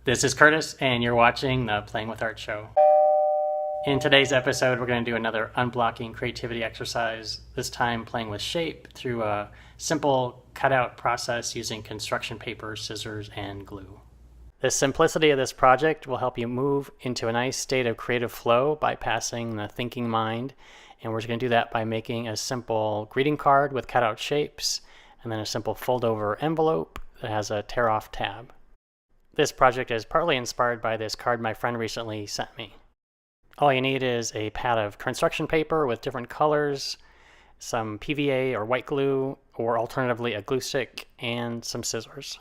This is Curtis, and you're watching the Playing with Art show. In today's episode, we're going to do another unblocking creativity exercise, this time playing with shape through a simple cutout process using construction paper, scissors, and glue. The simplicity of this project will help you move into a nice state of creative flow, bypassing the thinking mind, and we're just going to do that by making a simple greeting card with cutout shapes, and then a simple fold-over envelope that has a tear-off tab. This project is partly inspired by this card my friend recently sent me. All you need is a pad of construction paper with different colors, some PVA or white glue, or alternatively a glue stick, and some scissors.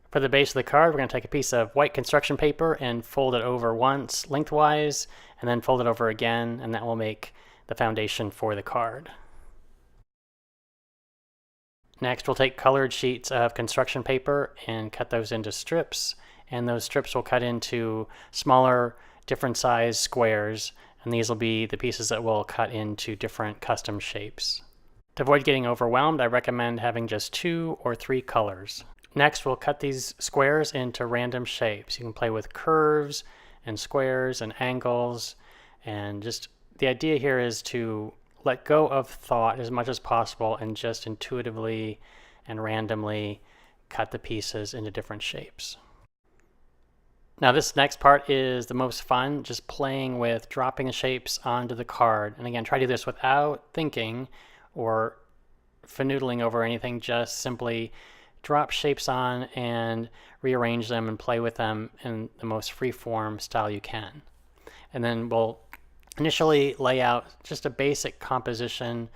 For the base of the card, we're going to take a piece of white construction paper and fold it over once lengthwise, and then fold it over again, and that will make the foundation for the card. Next, we'll take colored sheets of construction paper and cut those into strips, and those strips will cut into smaller, different size squares, and these will be the pieces that we'll cut into different custom shapes. To avoid getting overwhelmed, I recommend having just 2 or 3 colors. Next, we'll cut these squares into random shapes. You can play with curves and squares and angles, and just the idea here is to let go of thought as much as possible and just intuitively and randomly cut the pieces into different shapes. Now this next part is the most fun, just playing with dropping the shapes onto the card. And again, try to do this without thinking or fanoodling over anything, just simply drop shapes on and rearrange them and play with them in the most free-form style you can. And then we'll initially lay out just a basic composition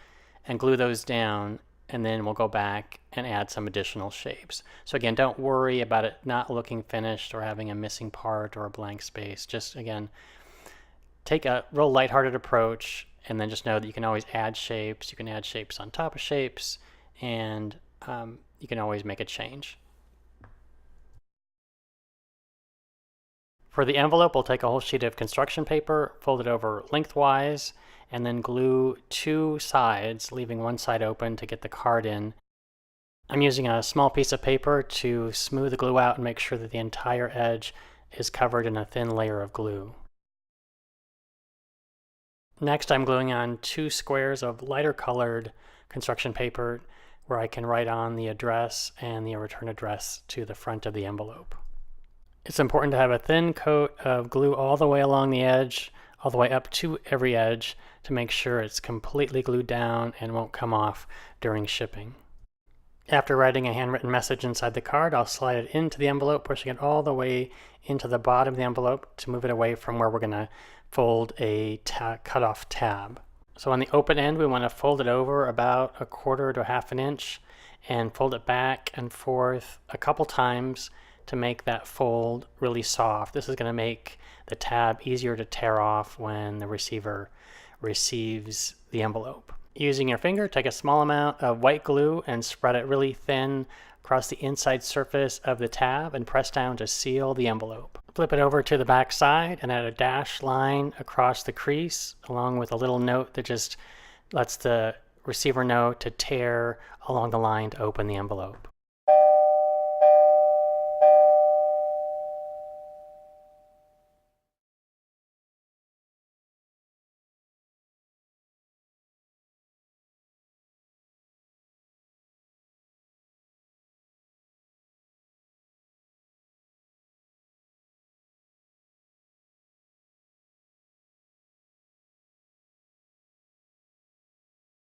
and glue those down, and then we'll go back and add some additional shapes. So again, don't worry about it not looking finished or having a missing part or a blank space. Just again, take a real lighthearted approach, and then just know that you can always add shapes. You can add shapes on top of shapes, and you can always make a change. For the envelope, we'll take a whole sheet of construction paper, fold it over lengthwise, and then glue 2 sides, leaving one side open to get the card in. I'm using a small piece of paper to smooth the glue out and make sure that the entire edge is covered in a thin layer of glue. Next, I'm gluing on 2 squares of lighter colored construction paper where I can write on the address and the return address to the front of the envelope. It's important to have a thin coat of glue all the way along the edge, all the way up to every edge, to make sure it's completely glued down and won't come off during shipping. After writing a handwritten message inside the card, I'll slide it into the envelope, pushing it all the way into the bottom of the envelope to move it away from where we're going to fold a cut-off tab. So on the open end, we want to fold it over about 1/4 to 1/2 inch and fold it back and forth a couple times to make that fold really soft. This is going to make the tab easier to tear off when the receiver receives the envelope. Using your finger, take a small amount of white glue and spread it really thin across the inside surface of the tab and press down to seal the envelope. Flip it over to the back side and add a dashed line across the crease, along with a little note that just lets the receiver know to tear along the line to open the envelope.